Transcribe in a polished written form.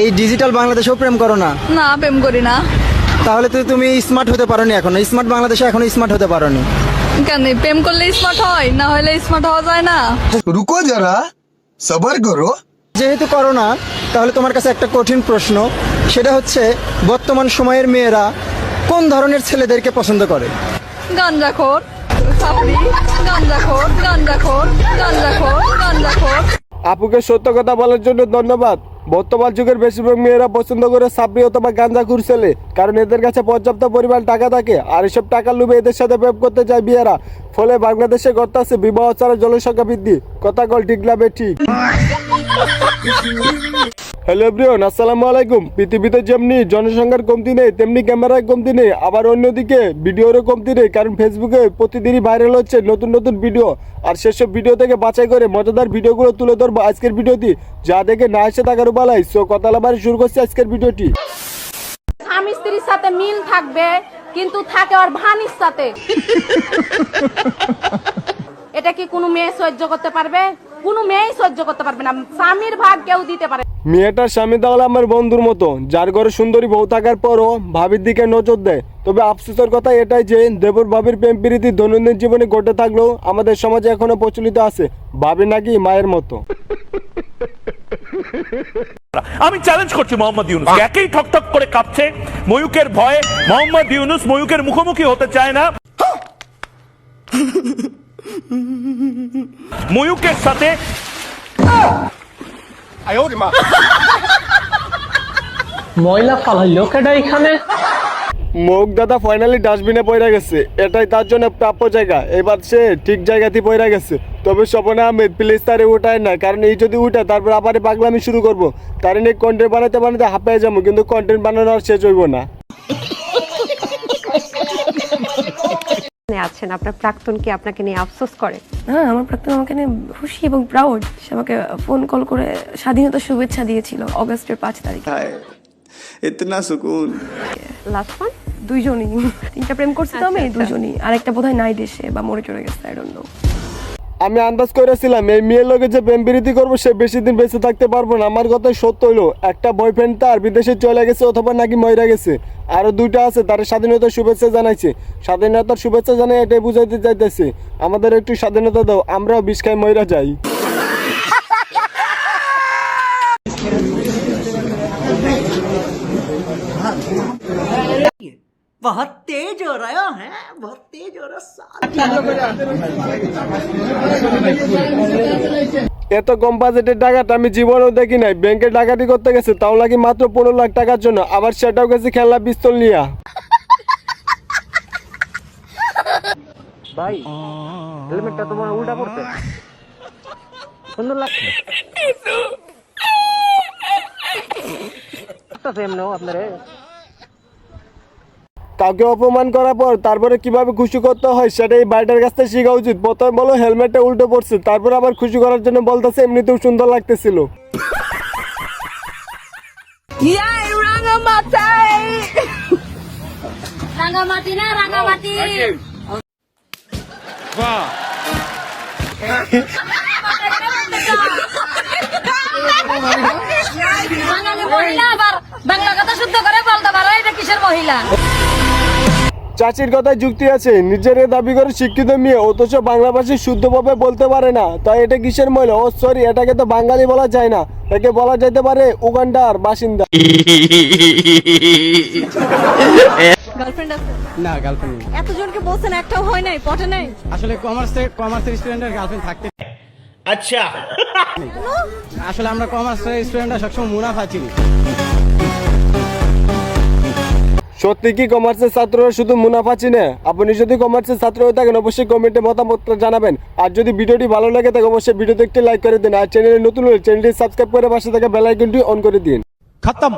এই ডিজিটাল বাংলাদেশেও প্রেম করো না? না, প্রেম করি না। তাহলে তো তুমি স্মার্ট হতে পারোনি এখনো, স্মার্ট বাংলাদেশে এখনো স্মার্ট হতে পারোনি। কেন, প্রেম করলে স্মার্ট হয় না, হলে স্মার্ট হওয়া যায় না? रुको जरा सबर करो। যেহেতু করো না, তাহলে তোমার কাছে একটা কঠিন প্রশ্ন, সেটা হচ্ছে বর্তমান সময়ের মেয়েরা কোন ধরনের ছেলেদেরকে পছন্দ করে? গাঞ্জাখোর, সাপড়ি, গাঞ্জাখোর, গাঞ্জাখোর, গাঞ্জাখোর, গাঞ্জাখোর। আপুকে সত্য কথা বলার জন্য ধন্যবাদ। বর্তমান যুগের বেশিরভাগ মেয়েরা পছন্দ করে সাবরি অথবা গাঁজাখুর ছেলে, কারণ এদের কাছে পর্যাপ্ত পরিমাণ টাকা থাকে, আর এসব টাকার লোভে এদের সাথে প্রেম করতে যায় বিয়েরা। ফলে বাংলাদেশে ঘটতেছে বিবাহ ছাড়া জনসংখ্যা বৃদ্ধি। কথা কল ঠিক না ঠিক? হ্যালো এভরিওয়ান, আসসালামু আলাইকুম। পৃথিবীতে যেমনি জনসংখ্যার কমতি নেই, তেমনি ক্যামেরায় কমতি নেই, আবার অন্যদিকে ভিডিওরও কমতি নেই, কারণ ফেসবুকে প্রতিদিনই ভাইরাল হচ্ছে নতুন নতুন ভিডিও। আর সেসব ভিডিও থেকে বাছাই করে মজাদার ভিডিওগুলো তুলে ধরবো আজকের ভিডিওটি, যা দেখে না এসে থাকার উপালাই। সো কথা বলা শুরু করছি আজকের ভিডিওটি। স্বামী স্ত্রীর সাথে মিল থাকবে, কিন্তু থাকে আর ভানির সাথে। এটা কি কোনো মেয়ে সহ্য করতে পারবে? কোনো মেয়েই সহ্য করতে পারবে না। স্বামীর ভাগ কেউ দিতে পারে। মেয়েটার স্বামী তাহলে আমার বন্ধুর মতো, যার ঘরে সুন্দরী বউ থাকার পরও ভাবির দিকে নজর দেয়। তবে আফসোসের কথা এটাই যে দেবর ভাবির প্রেম প্রীতি দৈনন্দিন জীবনে ঘটে থাকলেও আমাদের সমাজে এখনো প্রচলিত আছে ভাবি নাকি মায়ের মতো। আমি চ্যালেঞ্জ করছি মোহাম্মদ ইউনুস, একেই ঠকঠক করে কাঁপছে ময়ূকের ভয়ে। মোহাম্মদ ইউনুস ময়ূকের মুখোমুখি হতে চায় না। ময়ূকের সাথে ময়লা ফালাইলো কেডা এখানে? মৌক দাদা ফাইনালি ডাস্টবিনে পড়ে গেছে, এটাই তার জন্য প্রাপ্য জায়গা। এবার সে ঠিক জায়গাতেই পড়ে গেছে। তবে স্বপন আহমেদ প্লিজ তারে উঠায় না, কারণ এই যদি উঠায় তারপর আবার পাগলামি শুরু করবো। তার নিয়ে কন্টেন্ট বানাতে বানাতে হাঁপিয়ে যাবো, কিন্তু কন্টেন্ট বানানো আর শেষ হইব না। আছেন আপনার প্রাক্তন কি আপনাকে নিয়ে আফসোস করে? হ্যাঁ, আমার প্রাক্তন আমাকে নিয়ে খুশি এবং প্রাউড। সে আমাকে ফোন কল করে স্বাধীনতার শুভেচ্ছা দিয়েছিল অগস্টের 5 তারিখে। इतना सुकून। Last one? দুইজনই, 3টা প্রেম করছি তো আমি, দুজনই। আরেকটা বোধহয় নাই দেশে বা মরে চলে গেছে, আই ডোন্ট নো। আমি আন্দাজ করেছিলাম এই মেয়ের লোকে যে প্রেম প্রীতি করবো সে বেশি দিন বেঁচে থাকতে পারবো না। আমার কথাই সত্য হইলো, একটা বয়ফ্রেন্ড তার বিদেশে চলে গেছে অথবা নাকি মরে গেছে। আরো 2টা আছে, তার স্বাধীনতার শুভেচ্ছা জানাইছে। স্বাধীনতার শুভেচ্ছা জানাই এটাই বুঝাইতে চাইতেছে আমাদের একটু স্বাধীনতা দাও, আমরাও বিষ খাই মইরা যাই। बहुत तेज हो रहा है, बहुत तेज हो रहा এত কম বাজেটের টাকাটা আমি জীবনেও দেখি নাই। ব্যাংকে ডাকাতি করতে গেছে, তাও লাগে মাত্র 15 লাখ টাকার জন্য, আবার সেটাও গেছে খেলনা পিস্তল নিয়া। ভাই হেলমেটটা তোমার উল্টা পড়ছে, সুন্দর লাগছে। আপনারে কাউকে অপমান করার পর তারপরে কিভাবে খুশি করতে হয় সেটা এই বাইটার কাছ থেকে শেখা উচিত। প্রথমে বলো হেলমেটটা উল্টো পড়ছে, তারপর আবার খুশি করার জন্য বলতেছে এমনিতেও সুন্দর লাগতেছিল। রাঙামাটি না রাঙামাটি। বাঙালি মহিলা আবার বাংলা কথা শুদ্ধ করে বলতে পারে, এটা কিসের মহিলা? চাচির কথায় যুক্তি আছে, নিজের দাবি করে শিক্ষিত মেয়ে অথচ বাংলা ভাষা শুদ্ধভাবে বলতে পারে না, তাই এটা কিসের মহিলা? ও সরি, এটাকে তো বাঙালি বলা যায় না, একে বলা যেতে পারে উগান্ডার বাসিন্দা। গার্লফ্রেন্ড আছে? না, গার্লফ্রেন্ড নেই। এতজনকে বলছেন একটাও হয় নাই, পটে নাই? আসলে কমার্সের স্টুডেন্টের গার্লফ্রেন্ড থাকতে। আচ্ছা, আসলে আমরা কমার্সের স্টুডেন্টরা সবসময় মুনাফা চিনি। সত্যি কি কমার্সের ছাত্ররা শুধু মুনাফা চিনে? আপনি যদি কমার্সের ছাত্র হয়ে থাকেন অবশ্যই কমেন্টে মতামত জানাবেন। আর যদি ভিডিওটি ভালো লাগে থাকে অবশ্যই ভিডিওতে একটি লাইক করে দিন। আর চ্যানেলে নতুন হলে চ্যানেলটি সাবস্ক্রাইব করে পাশে থাকা বেল আইকনটি অন করে দিন। খতম।